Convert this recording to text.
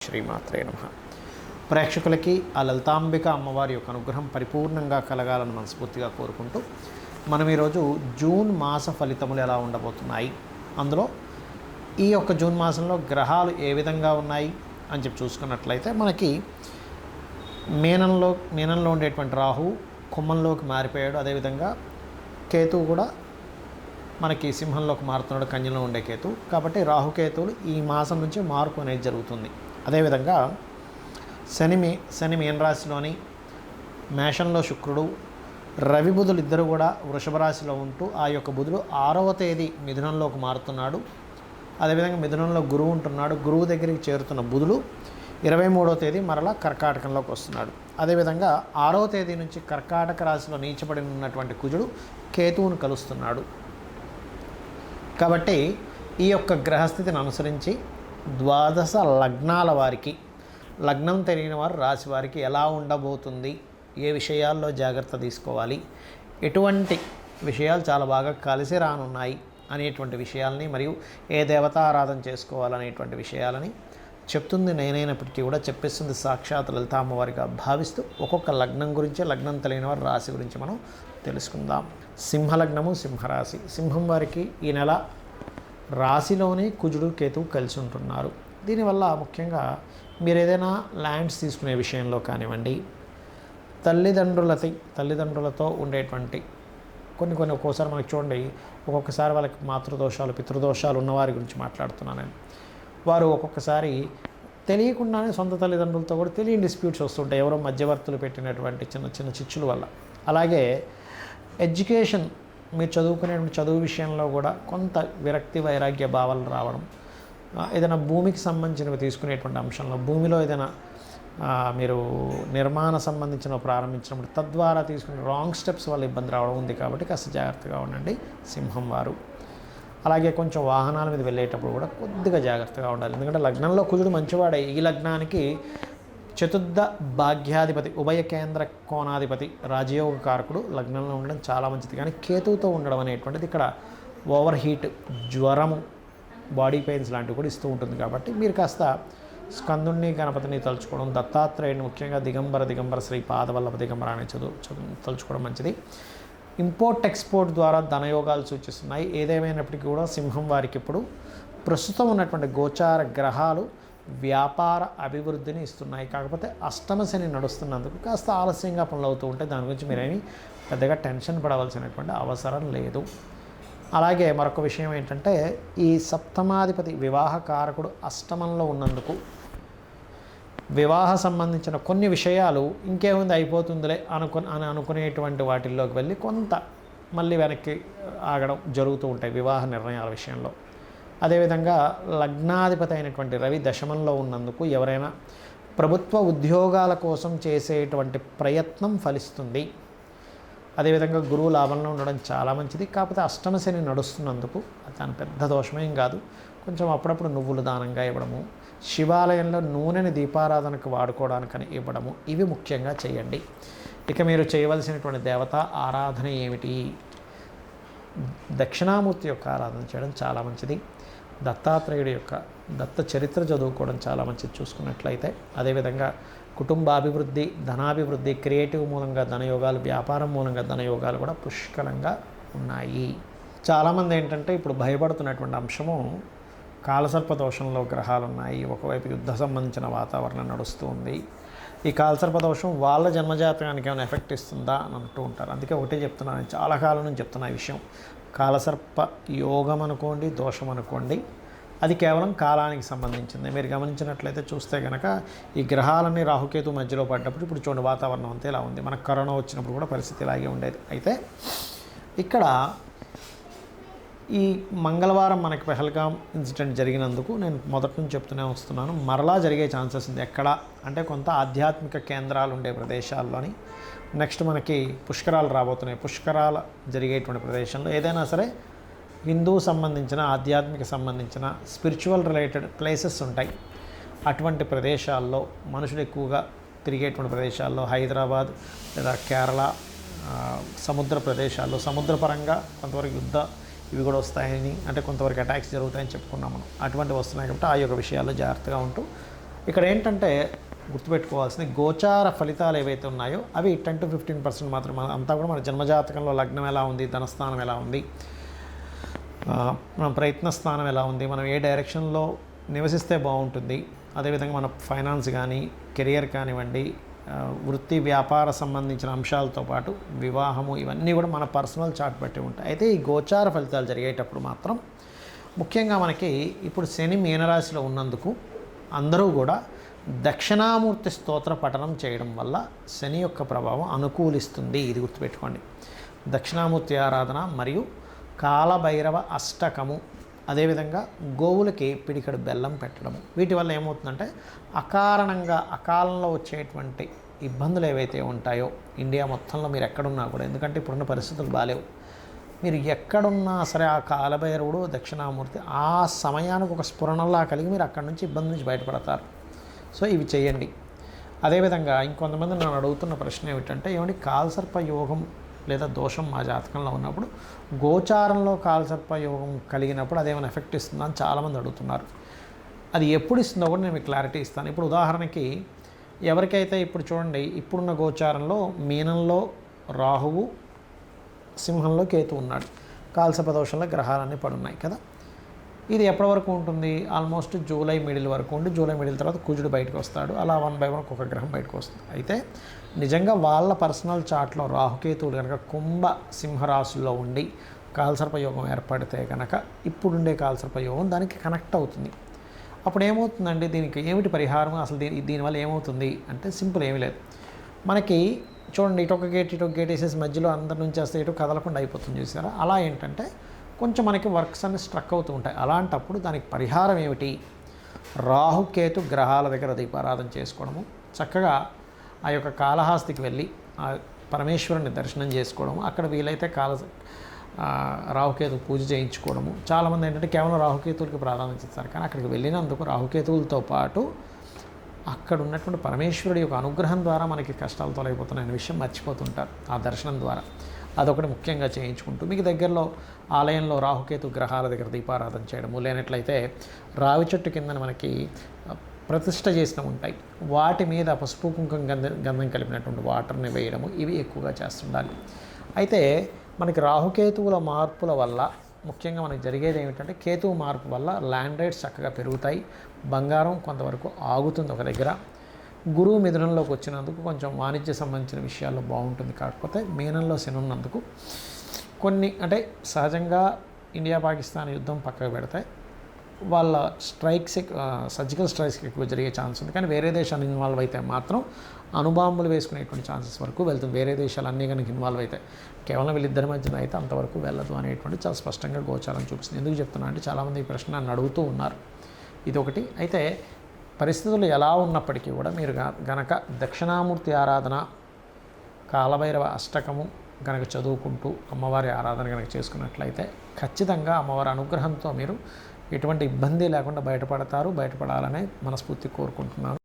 శ్రీమాత్రే నమః. ప్రేక్షకులకి ఆ లలితాంబిక అమ్మవారి యొక్క అనుగ్రహం పరిపూర్ణంగా కలగాలని మనస్ఫూర్తిగా కోరుకుంటూ మనం ఈరోజు జూన్ మాస ఫలితములు ఎలా ఉండబోతున్నాయి, అందులో ఈ యొక్క జూన్ మాసంలో గ్రహాలు ఏ విధంగా ఉన్నాయి అని చెప్పి చూసుకున్నట్లయితే మనకి మీనంలో ఉండేటువంటి రాహు కుంభంలోకి మారిపోయాడు. అదేవిధంగా కేతువు కూడా మనకి సింహంలోకి మారుతున్నాడు, కన్యలో ఉండే కేతు. కాబట్టి రాహుకేతువులు ఈ మాసం నుంచి మార్పు అనేది జరుగుతుంది. అదేవిధంగా శని మీనరాశిలోని, మేషంలో శుక్రుడు, రవి బుధులు ఇద్దరు కూడా వృషభ రాశిలో ఉంటూ ఆ యొక్క బుధుడు 6వ తేదీ మిథునంలోకి మారుతున్నాడు. అదేవిధంగా మిథునంలో గురువు ఉంటున్నాడు. గురువు దగ్గరికి చేరుతున్న బుధుడు 23వ తేదీ మరలా కర్కాటకంలోకి వస్తున్నాడు. అదేవిధంగా 6వ తేదీ నుంచి కర్కాటక రాశిలో నీచబడి ఉన్నటువంటి కుజుడు కేతువును కలుస్తున్నాడు. కాబట్టి ఈ యొక్క గ్రహస్థితిని అనుసరించి ద్వాదశ లగ్నాల వారికి, లగ్నం తెలియని వారు రాశి వారికి ఎలా ఉండబోతుంది, ఏ విషయాల్లో జాగ్రత్త తీసుకోవాలి, ఎటువంటి విషయాలు చాలా బాగా కలిసి రానున్నాయి అనేటువంటి విషయాలని, మరియు ఏ దేవతారాధన చేసుకోవాలనేటువంటి విషయాలని చెప్తుంది నేనైనప్పటికీ కూడా చెప్పేస్తుంది సాక్షాత్ లలిత అమ్మవారిగా భావిస్తూ ఒక్కొక్క లగ్నం గురించి, లగ్నం తెలియని వారి రాశి గురించి మనం తెలుసుకుందాం. సింహలగ్నము, సింహరాశి. సింహం వారికి ఈ నెల రాశిలోనే కుజుడు కేతువు కలిసి ఉంటున్నారు. దీనివల్ల ముఖ్యంగా మీరు ఏదైనా ల్యాండ్స్ తీసుకునే విషయంలో కానివ్వండి, తల్లిదండ్రులతో ఉండేటువంటి కొన్ని ఒక్కోసారి మనకి చూడండి, ఒక్కొక్కసారి వాళ్ళకి మాతృదోషాలు, పితృదోషాలు ఉన్నవారి గురించి మాట్లాడుతున్నాను నేను. వారు ఒక్కొక్కసారి తెలియకుండానే సొంత తల్లిదండ్రులతో కూడా తెలియని డిస్ప్యూట్స్ వస్తుంటాయి, ఎవరో మధ్యవర్తులు పెట్టినటువంటి చిన్న చిచ్చుల వల్ల. అలాగే ఎడ్యుకేషన్, మీరు చదువుకునేటువంటి చదువు విషయంలో కూడా కొంత విరక్తి వైరాగ్య భావాలు రావడం, ఏదైనా భూమికి సంబంధించినవి తీసుకునేటువంటి అంశంలో, భూమిలో ఏదైనా మీరు నిర్మాణ సంబంధించినవి ప్రారంభించినప్పుడు తద్వారా తీసుకునే రాంగ్ స్టెప్స్ వల్ల ఇబ్బంది రావడం ఉంది. కాబట్టి కాస్త జాగ్రత్తగా ఉండండి సింహం వారు. అలాగే కొంచెం వాహనాల మీద వెళ్ళేటప్పుడు కూడా కొద్దిగా జాగ్రత్తగా ఉండాలి. ఎందుకంటే లగ్నంలో కుజుడు మంచివాడే. ఈ లగ్నానికి చతుర్థ భాగ్యాధిపతి, ఉభయ కేంద్ర కోణాధిపతి, రాజయోగ కారకుడు లగ్నంలో ఉండడం చాలా మంచిది. కానీ కేతువుతో ఉండడం అనేటువంటిది ఇక్కడ ఓవర్ హీట్, జ్వరము, బాడీ పెయిన్స్ లాంటివి కూడా ఇస్తూ ఉంటుంది. కాబట్టి మీరు కాస్త స్కందుణ్ణి, గణపతిని తలుచుకోవడం, దత్తాత్రేయుని, ముఖ్యంగా దిగంబర శ్రీ పాదవల్లభ దిగంబర అనే చదువు తలుచుకోవడం మంచిది. ఇంపోర్ట్ ఎక్స్పోర్ట్ ద్వారా ధనయోగాలు సూచిస్తున్నాయి. ఏదేమైనప్పటికీ కూడా సింహం వారికి ఇప్పుడు ప్రస్తుతం ఉన్నటువంటి గోచార గ్రహాలు వ్యాపార అభివృద్ధిని ఇస్తున్నాయి. కాకపోతే అష్టమ శని నడుస్తున్నందుకు కాస్త ఆలస్యంగా పనులు అవుతూ ఉంటాయి. దాని గురించి మీరేమీ పెద్దగా టెన్షన్ పడవలసినటువంటి అవసరం లేదు. అలాగే మరొక విషయం ఏంటంటే, ఈ సప్తమాధిపతి వివాహకారకుడు అష్టమంలో ఉన్నందుకు వివాహ సంబంధించిన కొన్ని విషయాలు ఇంకేముంది అయిపోతుందిలే అనుకునేటువంటి వాటిల్లోకి వెళ్ళి కొంత మళ్ళీ వెనక్కి ఆగడం జరుగుతూ ఉంటాయి వివాహ నిర్ణయాల విషయంలో. అదేవిధంగా లగ్నాధిపతి అయినటువంటి రవి దశమంలో ఉన్నందుకు ఎవరైనా ప్రభుత్వ ఉద్యోగాల కోసం చేసేటువంటి ప్రయత్నం ఫలిస్తుంది. అదేవిధంగా గురువు లాభంలో ఉండడం చాలా మంచిది. కాకపోతే అష్టమ శని నడుస్తున్నందుకు దాని పెద్ద దోషమేం కాదు. కొంచెం అప్పుడప్పుడు నువ్వులు దానంగా ఇవ్వడము, శివాలయంలో నూనెని దీపారాధనకు వాడుకోవడానికని ఇవ్వడము, ఇవి ముఖ్యంగా చేయండి. ఇక మీరు చేయవలసినటువంటి దేవత ఆరాధన ఏమిటి? దక్షిణామూర్తి యొక్క ఆరాధన చేయడం చాలా మంచిది. దత్తాత్రేయుడి యొక్క దత్త చరిత్ర చదువుకోవడం చాలా మంచిది చూసుకున్నట్లయితే. అదేవిధంగా కుటుంబాభివృద్ధి, ధనాభివృద్ధి, క్రియేటివ్ మూలంగా ధనయోగాలు, వ్యాపారం మూలంగా ధనయోగాలు కూడా పుష్కలంగా ఉన్నాయి. చాలామంది ఏంటంటే ఇప్పుడు భయపడుతున్నటువంటి అంశము, కాలసర్ప దోషంలో గ్రహాలు ఉన్నాయి, ఒకవైపు యుద్ధ సంబంధించిన వాతావరణం నడుస్తూ ఉంది. ఈ కాలసర్ప దోషం వాళ్ళ జన్మజాతకానికి ఏమైనా ఎఫెక్ట్ ఇస్తుందా అని అంటూ ఉంటారు. అందుకే ఒకటే చెప్తున్నాను, చాలా కాలం నుంచి చెప్తున్నా ఈ విషయం. కాలసర్ప యోగం అనుకోండి, దోషం అనుకోండి, అది కేవలం కాలానికి సంబంధించింది. మీరు గమనించినట్లయితే చూస్తే కనుక ఈ గ్రహాలన్నీ రాహుకేతు మధ్యలో పడ్డప్పుడు ఇప్పుడు చూడండి వాతావరణం అంతా ఇలా ఉంది. మనకు కరోనా వచ్చినప్పుడు కూడా పరిస్థితి ఇలాగే ఉండేది. అయితే ఇక్కడ ఈ మంగళవారం మనకి పెహల్గాం ఇన్సిడెంట్ జరిగినందుకు నేను మొదటి నుంచి చెప్తూనే వస్తున్నాను, మరలా జరిగే ఛాన్సెస్ ఉంది. ఎక్కడ అంటే కొంత ఆధ్యాత్మిక కేంద్రాలు ఉండే ప్రదేశాల్లోని. నెక్స్ట్ మనకి పుష్కరాలు రాబోతున్నాయి. పుష్కరాలు జరిగేటువంటి ప్రదేశంలో ఏదైనా సరే హిందూ సంబంధించిన, ఆధ్యాత్మిక సంబంధించిన, స్పిరిచువల్ రిలేటెడ్ ప్లేసెస్ ఉంటాయి. అటువంటి ప్రదేశాల్లో మనుషులు ఎక్కువగా తిరిగేటువంటి ప్రదేశాల్లో, హైదరాబాద్ లేదా కేరళ సముద్ర ప్రదేశాల్లో, సముద్రపరంగా కొంతవరకు యుద్ధ ఇవి కూడా వస్తాయని, అంటే కొంతవరకు అటాక్స్ జరుగుతాయని చెప్పుకున్నాం మనం. అటువంటి వస్తున్నాయి కాబట్టి ఆ యొక్క విషయాల్లో జాగ్రత్తగా ఉంటూ ఇక్కడ ఏంటంటే గుర్తుపెట్టుకోవాల్సింది గోచార ఫలితాలు ఏవైతే ఉన్నాయో అవి 10-15% మాత్రం. అంతా కూడా మన జన్మజాతకంలో లగ్నం ఎలా ఉంది, ధనస్థానం ఎలా ఉంది, మన ప్రయత్న స్థానం ఎలా ఉంది, మనం ఏ డైరెక్షన్లో నివసిస్తే బాగుంటుంది, అదేవిధంగా మన ఫైనాన్స్ కానీ కెరియర్ కానివ్వండి, వృత్తి వ్యాపార సంబంధించిన అంశాలతో పాటు వివాహము, ఇవన్నీ కూడా మన పర్సనల్ చార్ట్ బట్టి ఉంటాయి. అయితే ఈ గోచార ఫలితాలు జరిగేటప్పుడు మాత్రం ముఖ్యంగా మనకి ఇప్పుడు శని మీనరాశిలో ఉన్నందుకు అందరూ కూడా దక్షిణామూర్తి స్తోత్ర పఠనం చేయడం వల్ల శని యొక్క ప్రభావం అనుకూలిస్తుంది. ఇది గుర్తుపెట్టుకోండి. దక్షిణామూర్తి ఆరాధన మరియు కాలభైరవ అష్టకము, అదేవిధంగా గోవులకి పిడికడు బెల్లం పెట్టడము, వీటి వల్ల ఏమవుతుందంటే అకాలంలో వచ్చేటువంటి ఇబ్బందులు ఏవైతే ఉంటాయో ఇండియా మొత్తంలో మీరు ఎక్కడున్నా కూడా, ఎందుకంటే ఇప్పుడున్న పరిస్థితులు బాలేవు, మీరు ఎక్కడున్నా సరే ఆ కాలభైరవుడు దక్షిణామూర్తి ఆ సమయానికి ఒక స్ఫురణలా కలిగి మీరు అక్కడి నుంచి ఇబ్బంది నుంచి బయటపడతారు. సో ఇవి చేయండి. అదేవిధంగా ఇంకొంతమంది నన్ను అడుగుతున్న ప్రశ్న ఏమిటంటే, ఏమంటే కాలసర్ప యోగం లేదా దోషం మా జాతకంలో ఉన్నప్పుడు గోచారంలో కాలసర్ప యోగం కలిగినప్పుడు అదేమైనా ఎఫెక్ట్ ఇస్తుందా అని చాలామంది అడుగుతున్నారు. అది ఎప్పుడు ఇస్తుందో కూడా నేను మీకు క్లారిటీ ఇస్తాను. ఇప్పుడు ఉదాహరణకి ఎవరికైతే ఇప్పుడు చూడండి, ఇప్పుడున్న గోచారంలో మీనంలో రాహువు, సింహంలో కేతు ఉన్నాడు, కాలసర్ప దోషంలో గ్రహాలన్నీ పడున్నాయి కదా. ఇది ఎప్పటి వరకు ఉంటుంది? ఆల్మోస్ట్ జూలై మిడిల్ వరకు ఉండి, జూలై మిడిల్ తర్వాత కుజుడు బయటకు వస్తాడు. అలా 1 by 1 ఒక్కొక్క గ్రహం బయటకు వస్తుంది. అయితే నిజంగా వాళ్ళ పర్సనల్ చార్ట్లో రాహుకేతువులు కనుక కుంభ సింహరాశుల్లో ఉండి కాలసర్పయోగం ఏర్పడితే కనుక ఇప్పుడుండే కాలసర్పయోగం దానికి కనెక్ట్ అవుతుంది. అప్పుడు ఏమవుతుందండి, దీనికి ఏమిటి పరిహారం, అసలు దీనివల్ల ఏమవుతుంది అంటే సింపుల్, ఏమీ లేదు. మనకి చూడండి, ఇటొక గేట్ వేసేసి మధ్యలో అందరి నుంచి వస్తే ఇటు కదలకుండా అయిపోతుంది చూసారా. అలా ఏంటంటే కొంచెం మనకి వర్క్స్ అన్ని స్ట్రక్ అవుతూ ఉంటాయి. అలాంటప్పుడు దానికి పరిహారం ఏమిటి? రాహుకేతు గ్రహాల దగ్గర దీపారాధన చేసుకోవడము, చక్కగా ఆ యొక్క కాళహస్తికి వెళ్ళి ఆ పరమేశ్వరుని దర్శనం చేసుకోవడము, అక్కడ వీలైతే రాహుకేతు పూజ చేయించుకోవడము. చాలామంది ఏంటంటే కేవలం రాహుకేతువులకి ప్రాధాన్యత ఇస్తారు, కానీ అక్కడికి వెళ్ళినందుకు రాహుకేతువులతో పాటు అక్కడ ఉన్నటువంటి పరమేశ్వరుడి యొక్క అనుగ్రహం ద్వారా మనకి కష్టాలు తొలగిపోతున్నాయనే విషయం మర్చిపోతుంటారు ఆ దర్శనం ద్వారా. అదొకటి ముఖ్యంగా చేయించుకుంటూ మీకు దగ్గరలో ఆలయంలో రాహుకేతు గ్రహాల దగ్గర దీపారాధన చేయడము, లేనట్లయితే రావి చెట్టు కింద మనకి ప్రతిష్ఠ చేసిన ఉంటాయి, వాటి మీద పసుపు కుంకుమ గంధం కలిపినటువంటి వాటర్ని వేయడము, ఇవి ఎక్కువగా చేస్తుండాలి. అయితే మనకి రాహుకేతువుల మార్పుల వల్ల ముఖ్యంగా మనకి జరిగేది ఏమిటంటే, కేతువు మార్పు వల్ల ల్యాండ్ రేట్స్ చక్కగా పెరుగుతాయి, బంగారం కొంతవరకు ఆగుతుంది ఒక దగ్గర, గురువు మిథునంలోకి వచ్చినందుకు కొంచెం వాణిజ్య సంబంధించిన విషయాల్లో బాగుంటుంది. కాకపోతే మీనంలో శని ఉన్నందుకు కొన్ని అంటే సహజంగా ఇండియా పాకిస్తాన్ యుద్ధం పక్కకు పెడితే వాళ్ళ స్ట్రైక్స్ సర్జికల్ స్ట్రైక్స్ ఎక్కువ జరిగే ఛాన్స్ ఉంది. కానీ వేరే దేశాలు ఇన్వాల్వ్ అయితే మాత్రం అణుబాంబులు వేసుకునేటువంటి ఛాన్సెస్ వరకు వెళ్తుంది. వేరే దేశాలు అన్నీ కనుక ఇన్వాల్వ్ అయితే, కేవలం వీళ్ళిద్దరి మధ్యన అయితే అంతవరకు వెళ్ళదు అనేటువంటి చాలా స్పష్టంగా గోచారం చూపిస్తుంది. ఎందుకు చెప్తున్నా అంటే చాలామంది ఈ ప్రశ్న నన్ను అడుగుతూ ఉన్నారు. ఇదొకటి. అయితే పరిస్థితులు ఎలా ఉన్నప్పటికీ కూడా మీరు గనక దక్షిణామూర్తి ఆరాధన, కాలభైరవ అష్టకము కనుక చదువుకుంటూ అమ్మవారి ఆరాధన కనుక చేసుకున్నట్లయితే ఖచ్చితంగా అమ్మవారి అనుగ్రహంతో మీరు ఎటువంటి ఇబ్బంది లేకుండా బయటపడతారు. బయటపడాలనే మనస్ఫూర్తి కోరుకుంటున్నాను.